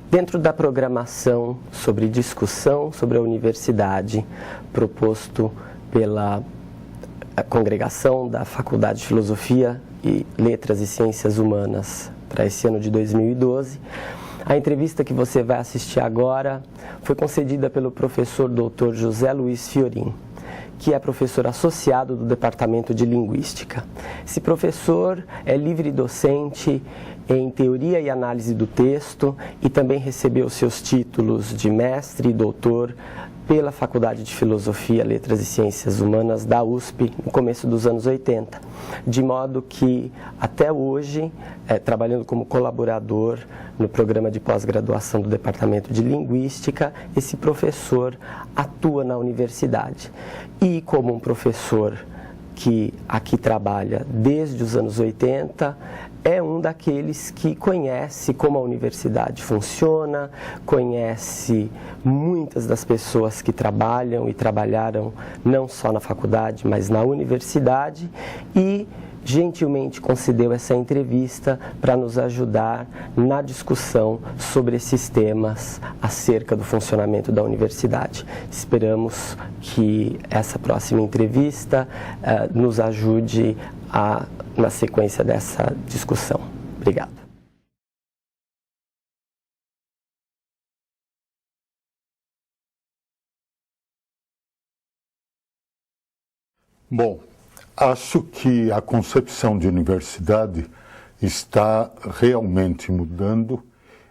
Dentro da programação sobre discussão sobre a universidade, proposto pela congregação da Faculdade de Filosofia e Letras e Ciências Humanas para esse ano de 2012, a entrevista que você vai assistir agora foi concedida pelo professor Dr. José Luiz Fiorin, que é professor associado do Departamento de Linguística. Esse professor é livre docente em Teoria e Análise do Texto e também recebeu seus títulos de mestre e doutor pela Faculdade de Filosofia, Letras e Ciências Humanas da USP no começo dos anos 80, de modo que até hoje, trabalhando como colaborador no programa de pós-graduação do Departamento de Linguística, esse professor atua na universidade. E como um professor que aqui trabalha desde os anos 80, é um daqueles que conhece como a universidade funciona, conhece muitas das pessoas que trabalham e trabalharam não só na faculdade, mas na universidade, e gentilmente concedeu essa entrevista para nos ajudar na discussão sobre esses temas acerca do funcionamento da universidade. Esperamos que essa próxima entrevista nos ajude na sequência dessa discussão. Obrigado. Bom, acho que a concepção de universidade está realmente mudando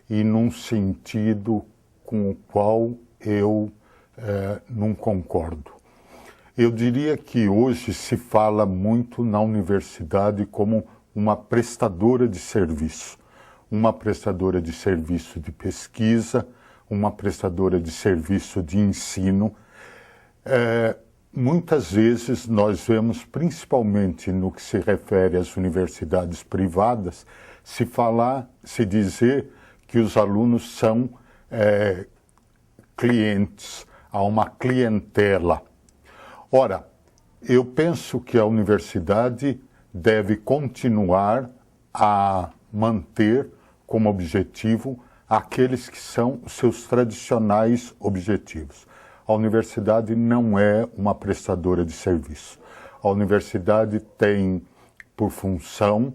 e num sentido com o qual eu não concordo. Eu diria que hoje se fala muito na universidade como uma prestadora de serviço de pesquisa, uma prestadora de serviço de ensino. Muitas vezes nós vemos, principalmente no que se refere às universidades privadas, se dizer que os alunos são clientes, há uma clientela. Ora, eu penso que a universidade deve continuar a manter como objetivo aqueles que são os seus tradicionais objetivos. A universidade não é uma prestadora de serviço. A universidade tem por função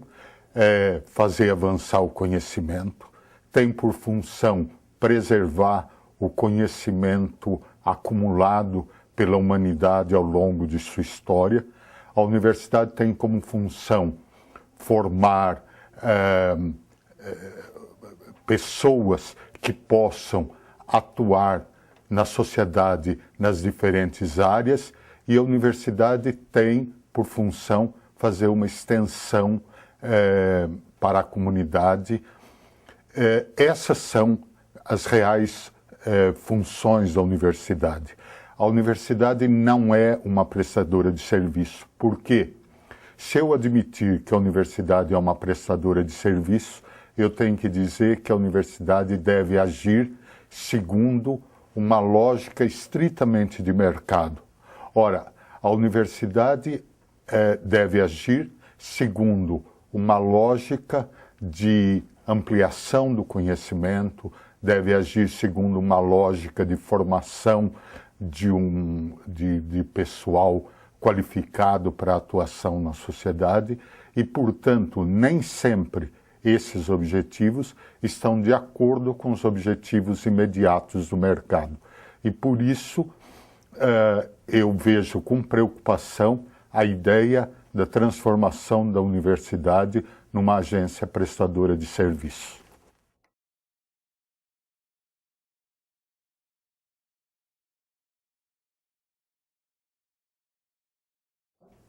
fazer avançar o conhecimento, tem por função preservar o conhecimento acumulado pela humanidade ao longo de sua história. A universidade tem como função formar pessoas que possam atuar na sociedade nas diferentes áreas, e a universidade tem por função fazer uma extensão para a comunidade. Essas são as reais funções da universidade. A universidade não é uma prestadora de serviço. Por quê? Se eu admitir que a universidade é uma prestadora de serviço, eu tenho que dizer que a universidade deve agir segundo uma lógica estritamente de mercado. Ora, a universidade deve agir segundo uma lógica de ampliação do conhecimento, deve agir segundo uma lógica de formação de pessoal qualificado para a atuação na sociedade e, portanto, nem sempre esses objetivos estão de acordo com os objetivos imediatos do mercado. E, por isso, eu vejo com preocupação a ideia da transformação da universidade numa agência prestadora de serviço.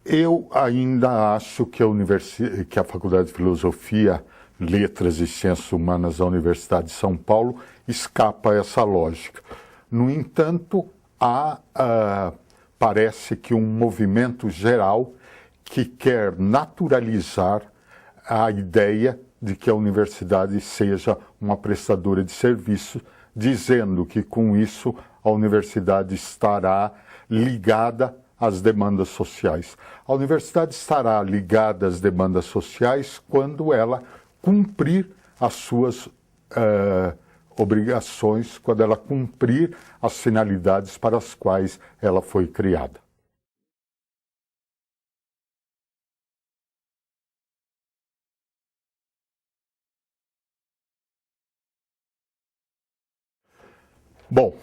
Eu ainda acho que a Faculdade de Filosofia, Letras e Ciências Humanas da Universidade de São Paulo escapa a essa lógica. No entanto, parece que um movimento geral que quer naturalizar a ideia de que a universidade seja uma prestadora de serviço, dizendo que com isso a universidade estará ligada às demandas sociais. A universidade estará ligada às demandas sociais quando ela cumprir as suas obrigações quando ela cumprir as finalidades para as quais ela foi criada. Bom,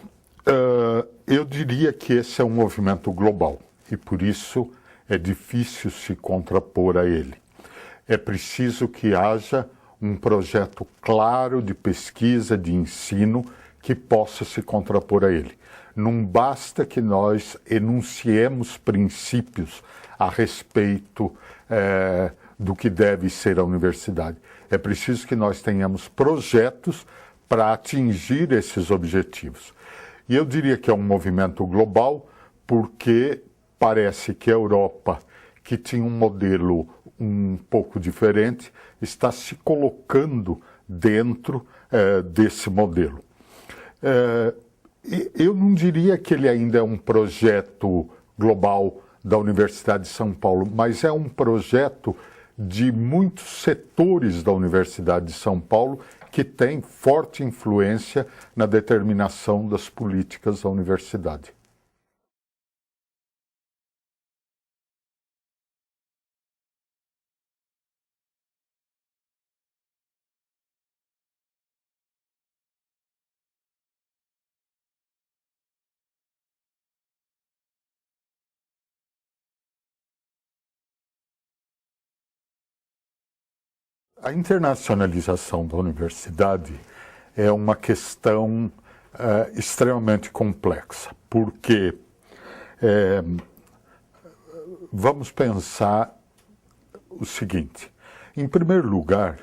eu diria que esse é um movimento global e por isso é difícil se contrapor a ele. É preciso que haja um projeto claro de pesquisa, de ensino, que possa se contrapor a ele. Não basta que nós enunciemos princípios a respeito do que deve ser a universidade. É preciso que nós tenhamos projetos para atingir esses objetivos. E eu diria que é um movimento global porque parece que a Europa, que tinha um modelo um pouco diferente, está se colocando dentro desse modelo. Eu não diria que ele ainda é um projeto global da Universidade de São Paulo, mas é um projeto de muitos setores da Universidade de São Paulo que tem forte influência na determinação das políticas da universidade. A internacionalização da universidade é uma questão extremamente complexa, porque vamos pensar o seguinte: em primeiro lugar,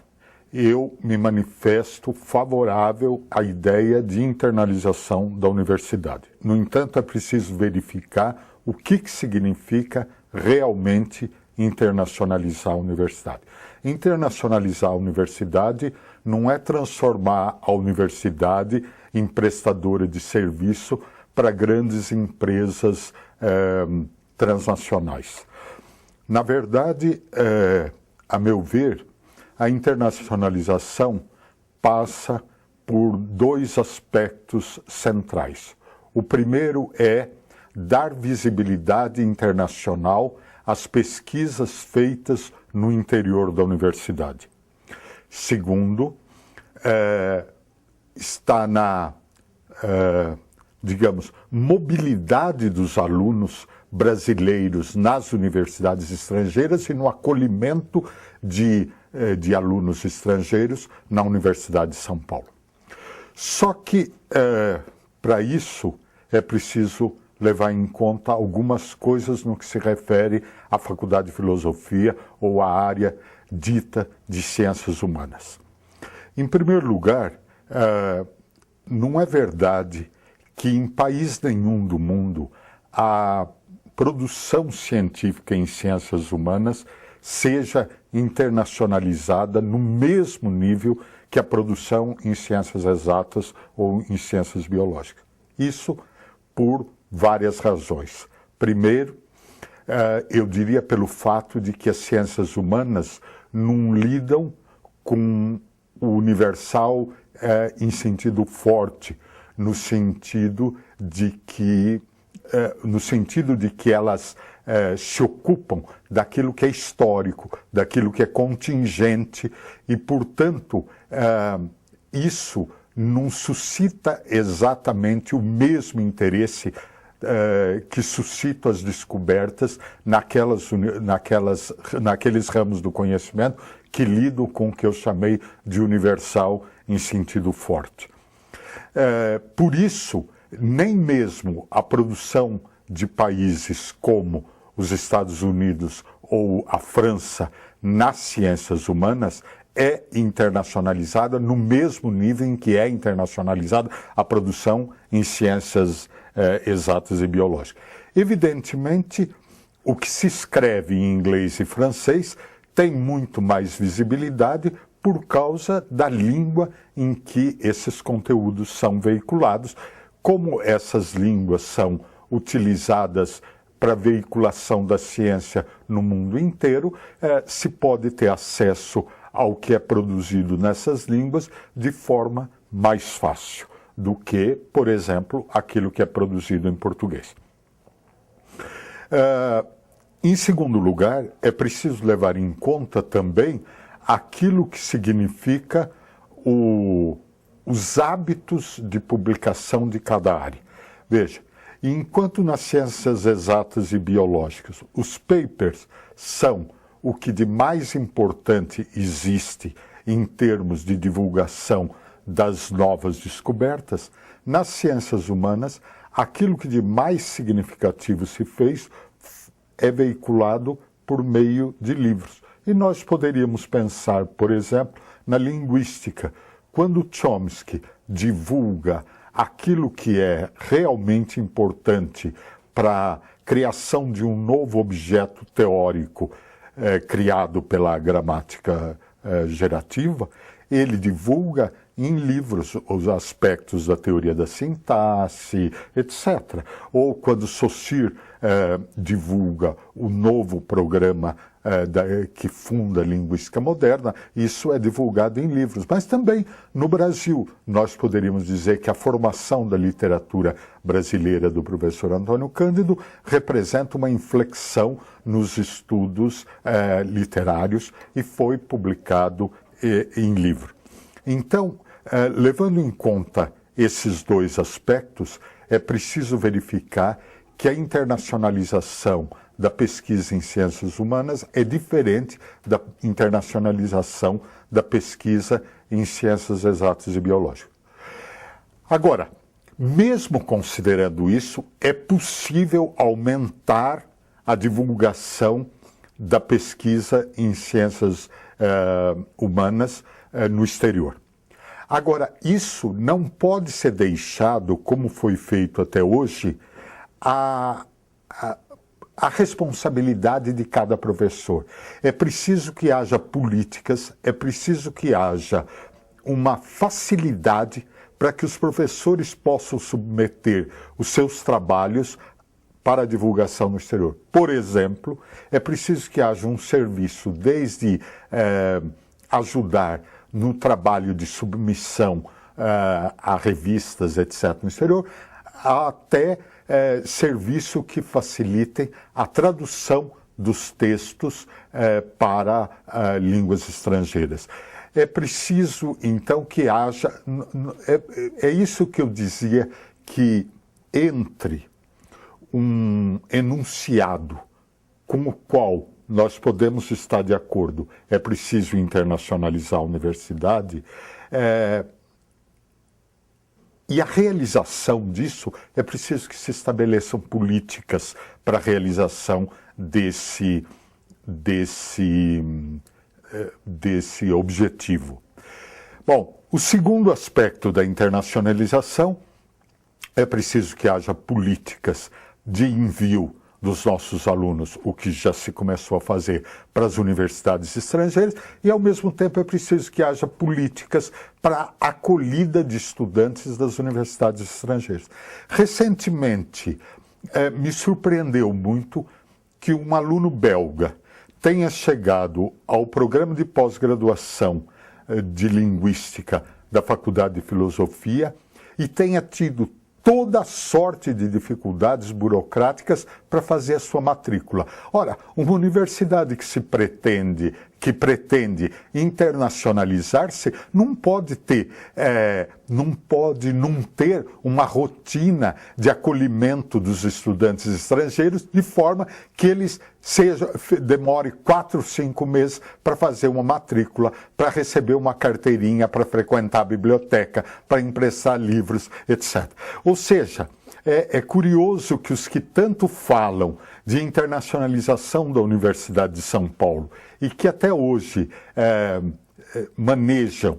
eu me manifesto favorável à ideia de internalização da universidade. No entanto, é preciso verificar o que significa realmente internacionalizar a universidade. Internacionalizar a universidade não é transformar a universidade em prestadora de serviço para grandes empresas transnacionais. Na verdade, a meu ver, a internacionalização passa por dois aspectos centrais. O primeiro é dar visibilidade internacional às pesquisas feitas no interior da universidade. Segundo, está na, digamos, mobilidade dos alunos brasileiros nas universidades estrangeiras e no acolhimento de alunos estrangeiros na Universidade de São Paulo. Só que, para isso, é preciso levar em conta algumas coisas no que se refere à Faculdade de Filosofia ou à área dita de Ciências Humanas. Em primeiro lugar, não é verdade que em país nenhum do mundo a produção científica em ciências humanas seja internacionalizada no mesmo nível que a produção em ciências exatas ou em ciências biológicas. Isso por várias razões. Primeiro, eu diria pelo fato de que as ciências humanas não lidam com o universal em sentido forte, no sentido de que elas se ocupam daquilo que é histórico, daquilo que é contingente e, portanto, isso não suscita exatamente o mesmo interesse que suscitam as descobertas naqueles ramos do conhecimento que lidam com o que eu chamei de universal em sentido forte. Por isso, nem mesmo a produção de países como os Estados Unidos ou a França nas ciências humanas é internacionalizada no mesmo nível em que é internacionalizada a produção em ciências exatas e biológicas. Evidentemente, o que se escreve em inglês e francês tem muito mais visibilidade por causa da língua em que esses conteúdos são veiculados. Como essas línguas são utilizadas para a veiculação da ciência no mundo inteiro, se pode ter acesso ao que é produzido nessas línguas de forma mais fácil do que, por exemplo, aquilo que é produzido em português. Em segundo lugar, é preciso levar em conta também aquilo que significa os hábitos de publicação de cada área. Veja, enquanto nas ciências exatas e biológicas os papers são o que de mais importante existe em termos de divulgação das novas descobertas, nas ciências humanas, aquilo que de mais significativo se fez é veiculado por meio de livros. E nós poderíamos pensar, por exemplo, na linguística. Quando Chomsky divulga aquilo que é realmente importante para a criação de um novo objeto teórico criado pela gramática gerativa, ele divulga em livros os aspectos da teoria da sintaxe, etc. Ou quando Saussure divulga o novo programa que funda a linguística moderna, isso é divulgado em livros. Mas também no Brasil, nós poderíamos dizer que a formação da literatura brasileira do professor Antônio Cândido representa uma inflexão nos estudos literários e foi publicado em livro. Então, levando em conta esses dois aspectos, é preciso verificar que a internacionalização da pesquisa em ciências humanas é diferente da internacionalização da pesquisa em ciências exatas e biológicas. Agora, mesmo considerando isso, é possível aumentar a divulgação da pesquisa em ciências humanas no exterior. Agora, isso não pode ser deixado, como foi feito até hoje, a responsabilidade de cada professor. É preciso que haja políticas, é preciso que haja uma facilidade para que os professores possam submeter os seus trabalhos para a divulgação no exterior. Por exemplo, é preciso que haja um serviço desde ajudar no trabalho de submissão a revistas, etc., no exterior, até serviço que facilitem a tradução dos textos para línguas estrangeiras. É preciso, então, que haja... É isso que eu dizia, que entre um enunciado com o qual nós podemos estar de acordo, é preciso internacionalizar a universidade, e a realização disso, é preciso que se estabeleçam políticas para a realização desse objetivo. Bom, o segundo aspecto da internacionalização é preciso que haja políticas de envio dos nossos alunos, o que já se começou a fazer para as universidades estrangeiras, e ao mesmo tempo é preciso que haja políticas para a acolhida de estudantes das universidades estrangeiras. Recentemente, me surpreendeu muito que um aluno belga tenha chegado ao programa de pós-graduação de Linguística da Faculdade de Filosofia e tenha tido toda sorte de dificuldades burocráticas para fazer a sua matrícula. Ora, uma universidade que pretende internacionalizar-se não pode não ter uma rotina de acolhimento dos estudantes estrangeiros de forma que eles demore 4, 5 meses para fazer uma matrícula, para receber uma carteirinha, para frequentar a biblioteca, para emprestar livros, etc. Ou seja, é curioso que os que tanto falam de internacionalização da Universidade de São Paulo e que até hoje manejam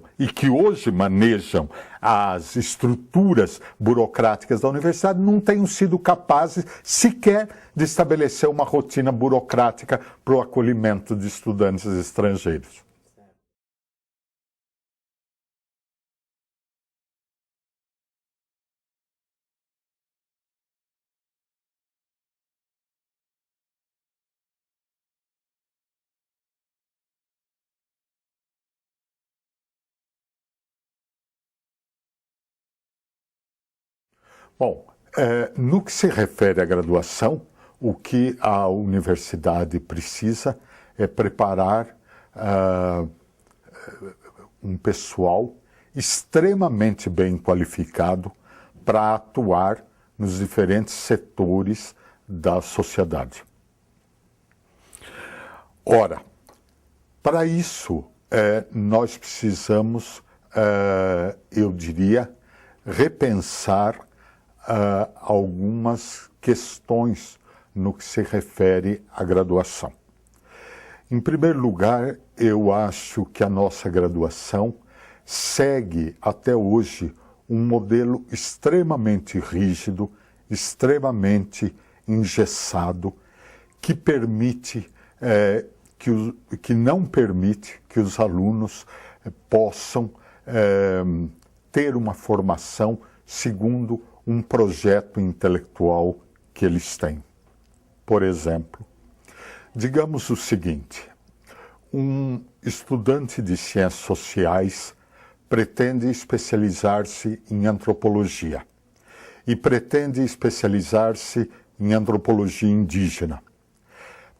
as estruturas burocráticas da universidade não tenham sido capazes sequer de estabelecer uma rotina burocrática para o acolhimento de estudantes estrangeiros. Bom, no que se refere à graduação, o que a universidade precisa é preparar um pessoal extremamente bem qualificado para atuar nos diferentes setores da sociedade. Ora, para isso, nós precisamos, eu diria, repensar algumas questões no que se refere à graduação. Em primeiro lugar, eu acho que a nossa graduação segue até hoje um modelo extremamente rígido, extremamente engessado, que não permite que os alunos possam ter uma formação segundo um projeto intelectual que eles têm. Por exemplo, digamos o seguinte: um estudante de ciências sociais pretende especializar-se em antropologia e pretende especializar-se em antropologia indígena.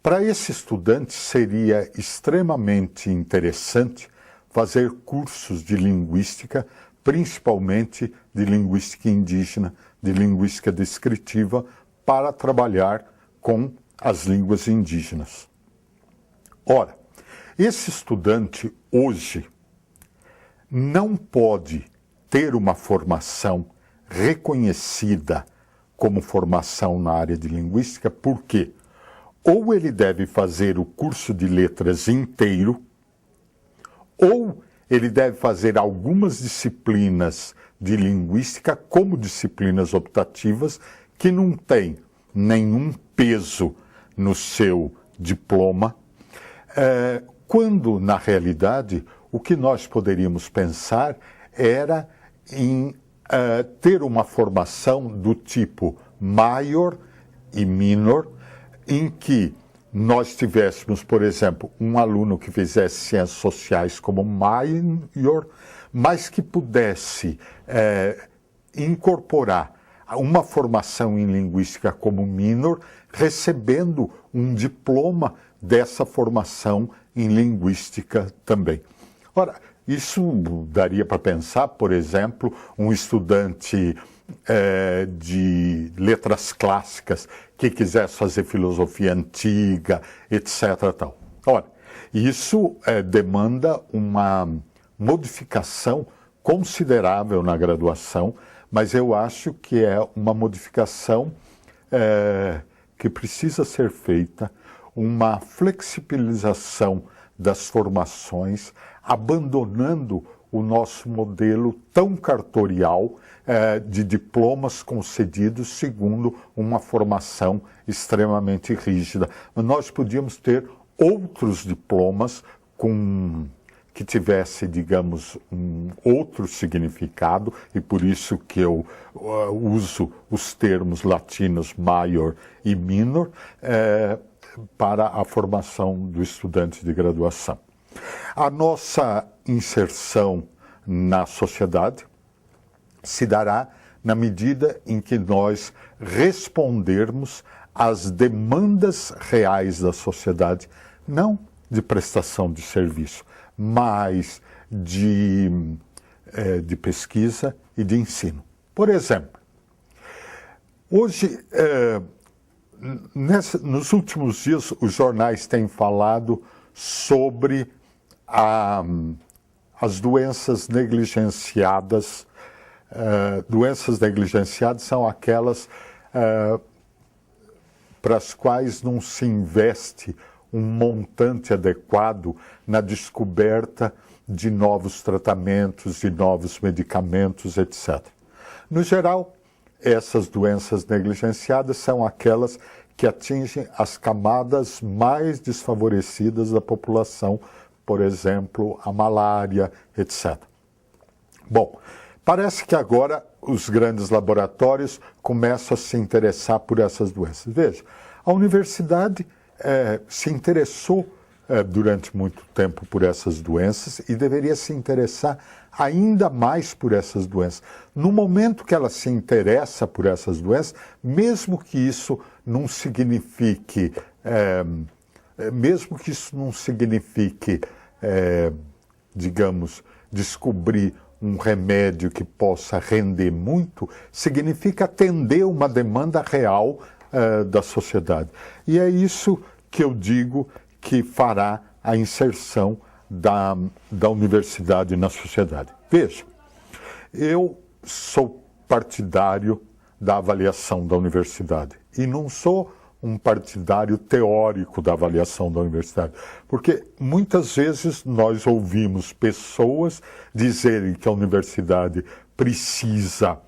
Para esse estudante seria extremamente interessante fazer cursos de linguística, principalmente de linguística indígena, de linguística descritiva, para trabalhar com as línguas indígenas. Ora, esse estudante hoje não pode ter uma formação reconhecida como formação na área de linguística, porque ou ele deve fazer o curso de letras inteiro, ou ele deve fazer algumas disciplinas de linguística como disciplinas optativas que não têm nenhum peso no seu diploma, quando, na realidade, o que nós poderíamos pensar era em ter uma formação do tipo maior e minor, em que nós tivéssemos, por exemplo, um aluno que fizesse ciências sociais como maior, mas que pudesse incorporar uma formação em linguística como minor, recebendo um diploma dessa formação em linguística também. Ora, isso daria para pensar, por exemplo, um estudante de letras clássicas que quisesse fazer filosofia antiga, etc. Tal. Ora, isso demanda uma modificação considerável na graduação, mas eu acho que é uma modificação que precisa ser feita, uma flexibilização das formações, abandonando o nosso modelo tão cartorial de diplomas concedidos segundo uma formação extremamente rígida. Nós podíamos ter outros diplomas que tivesse, digamos, um outro significado, e por isso que eu uso os termos latinos maior e minor para a formação do estudante de graduação. A nossa inserção na sociedade se dará na medida em que nós respondermos às demandas reais da sociedade, não de prestação de serviço, mas de pesquisa e de ensino. Por exemplo, hoje, nos últimos dias, os jornais têm falado sobre as doenças negligenciadas. Doenças negligenciadas são aquelas para as quais não se investe um montante adequado na descoberta de novos tratamentos, de novos medicamentos, etc. No geral, essas doenças negligenciadas são aquelas que atingem as camadas mais desfavorecidas da população, por exemplo, a malária, etc. Bom, parece que agora os grandes laboratórios começam a se interessar por essas doenças. Veja, a universidade se interessou durante muito tempo por essas doenças e deveria se interessar ainda mais por essas doenças. No momento que ela se interessa por essas doenças, mesmo que isso não signifique, digamos, descobrir um remédio que possa render muito, significa atender uma demanda real da sociedade. E é isso que eu digo que fará a inserção da universidade na sociedade. Veja, eu sou partidário da avaliação da universidade e não sou um partidário teórico da avaliação da universidade, porque muitas vezes nós ouvimos pessoas dizerem que a universidade precisa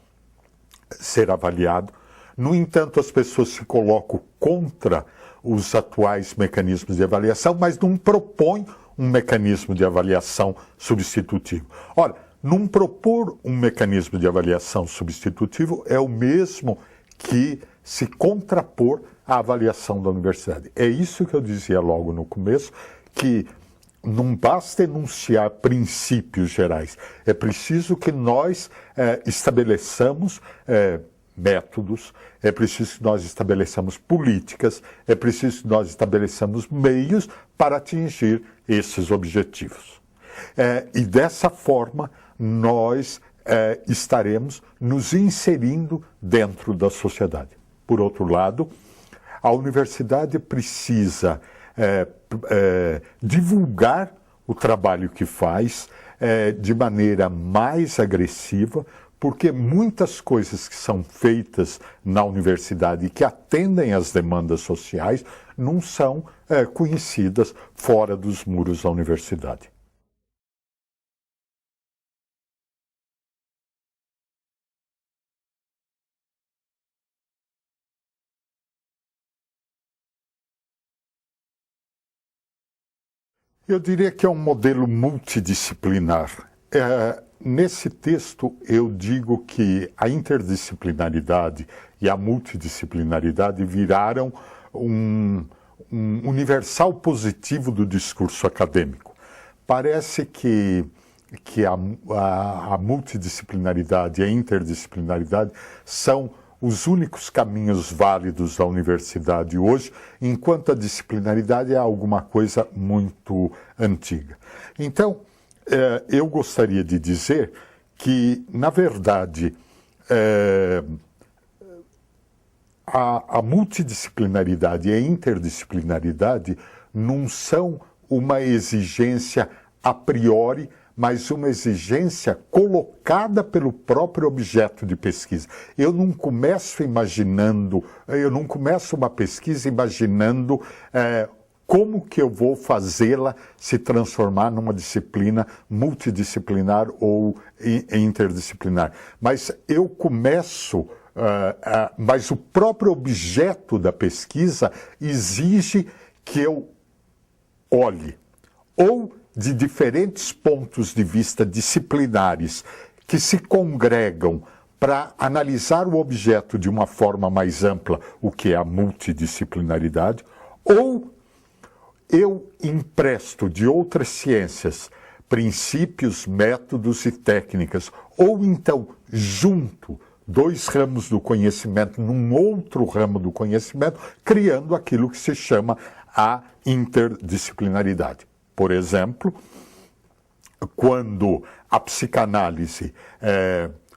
ser avaliada. No entanto, as pessoas se colocam contra os atuais mecanismos de avaliação, mas não propõem um mecanismo de avaliação substitutivo. Ora, não propor um mecanismo de avaliação substitutivo é o mesmo que se contrapor à avaliação da universidade. É isso que eu dizia logo no começo, que não basta enunciar princípios gerais, é preciso que nós estabeleçamos métodos, é preciso que nós estabeleçamos políticas, é preciso que nós estabeleçamos meios para atingir esses objetivos. E dessa forma nós estaremos nos inserindo dentro da sociedade. Por outro lado, a universidade precisa divulgar o trabalho que faz de maneira mais agressiva, porque muitas coisas que são feitas na universidade e que atendem às demandas sociais não são conhecidas fora dos muros da universidade. Eu diria que é um modelo multidisciplinar. Nesse texto, eu digo que a interdisciplinaridade e a multidisciplinaridade viraram um universal positivo do discurso acadêmico. Parece que a multidisciplinaridade e a interdisciplinaridade são os únicos caminhos válidos da universidade hoje, enquanto a disciplinaridade é alguma coisa muito antiga. Então, eu gostaria de dizer que, na verdade, a multidisciplinaridade e a interdisciplinaridade não são uma exigência a priori, mas uma exigência colocada pelo próprio objeto de pesquisa. Eu não começo uma pesquisa imaginando como que eu vou fazê-la se transformar numa disciplina multidisciplinar ou interdisciplinar. Mas eu começo, mas o próprio objeto da pesquisa exige que eu olhe ou de diferentes pontos de vista disciplinares que se congregam para analisar o objeto de uma forma mais ampla, o que é a multidisciplinaridade, ou eu empresto de outras ciências princípios, métodos e técnicas, ou então junto dois ramos do conhecimento num outro ramo do conhecimento, criando aquilo que se chama a interdisciplinaridade. Por exemplo, quando a psicanálise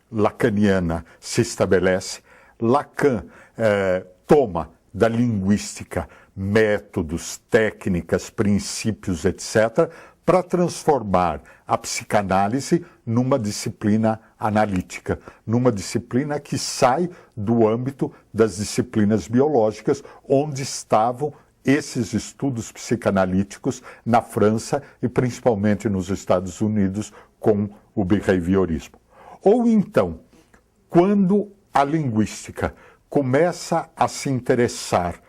lacaniana se estabelece, Lacan toma da linguística métodos, técnicas, princípios, etc., para transformar a psicanálise numa disciplina analítica, numa disciplina que sai do âmbito das disciplinas biológicas, onde estavam esses estudos psicanalíticos na França e principalmente nos Estados Unidos com o behaviorismo. Ou então, quando a linguística começa a se interessar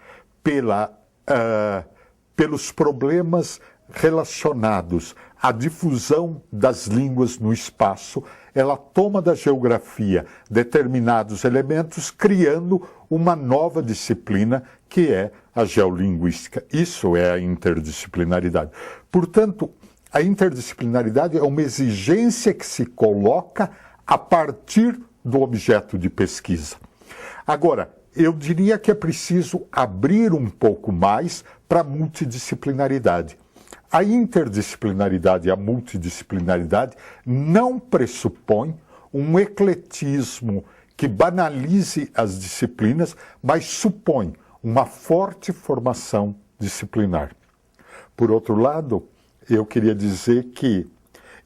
pelos problemas relacionados à difusão das línguas no espaço, ela toma da geografia determinados elementos, criando uma nova disciplina que é a geolinguística. Isso é a interdisciplinaridade. Portanto, a interdisciplinaridade é uma exigência que se coloca a partir do objeto de pesquisa. Agora, eu diria que é preciso abrir um pouco mais para a multidisciplinaridade. A interdisciplinaridade e a multidisciplinaridade não pressupõem um ecletismo que banalize as disciplinas, mas supõe uma forte formação disciplinar. Por outro lado, eu queria dizer que,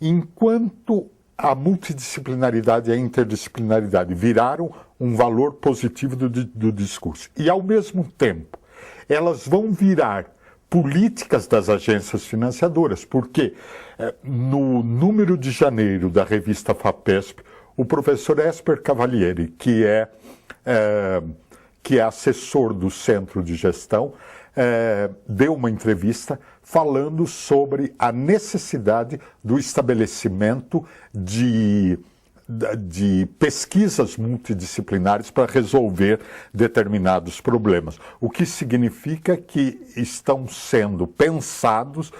enquanto a multidisciplinaridade e a interdisciplinaridade viraram um valor positivo do discurso, e, ao mesmo tempo, elas vão virar políticas das agências financiadoras, porque no número de janeiro da revista FAPESP, o professor Esper Cavalieri, que é assessor do Centro de Gestão, deu uma entrevista falando sobre a necessidade do estabelecimento de pesquisas multidisciplinares para resolver determinados problemas, o que significa que estão sendo pensadas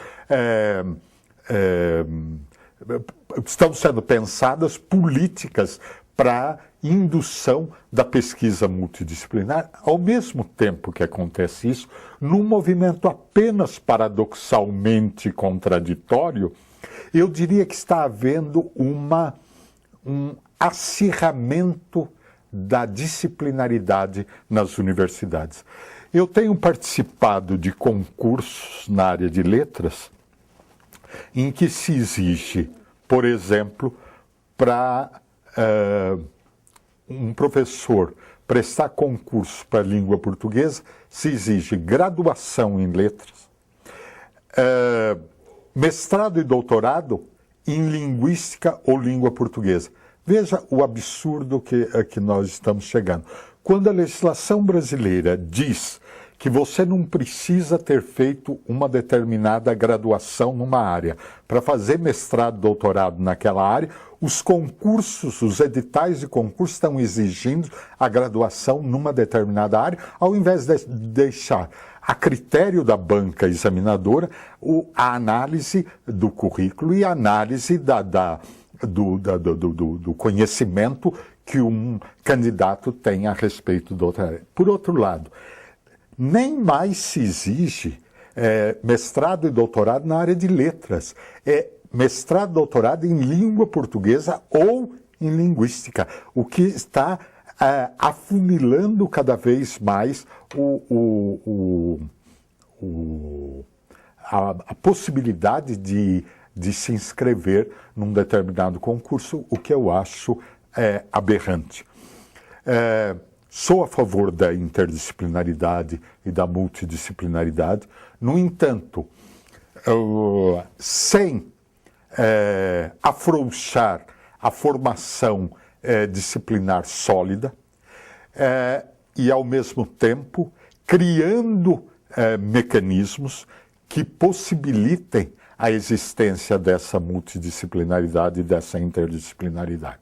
políticas para indução da pesquisa multidisciplinar, ao mesmo tempo que acontece isso, num movimento apenas paradoxalmente contraditório, eu diria que está havendo um acirramento da disciplinaridade nas universidades. Eu tenho participado de concursos na área de letras em que se exige, por exemplo, para um professor prestar concurso para a língua portuguesa, se exige graduação em letras, mestrado e doutorado em linguística ou língua portuguesa. Veja o absurdo que nós estamos chegando. Quando a legislação brasileira diz que você não precisa ter feito uma determinada graduação numa área para fazer mestrado, doutorado naquela área, os concursos, os editais de concurso estão exigindo a graduação numa determinada área, ao invés de deixar a critério da banca examinadora a análise do currículo e a análise do conhecimento que um candidato tem a respeito da outra área. Por outro lado, nem mais se exige mestrado e doutorado na área de letras. É mestrado e doutorado em língua portuguesa ou em linguística, o que está afunilando cada vez mais a possibilidade de se inscrever num determinado concurso, o que eu acho aberrante. Sou a favor da interdisciplinaridade e da multidisciplinaridade, no entanto, sem afrouxar a formação disciplinar sólida e, ao mesmo tempo, criando mecanismos que possibilitem a existência dessa multidisciplinaridade e dessa interdisciplinaridade.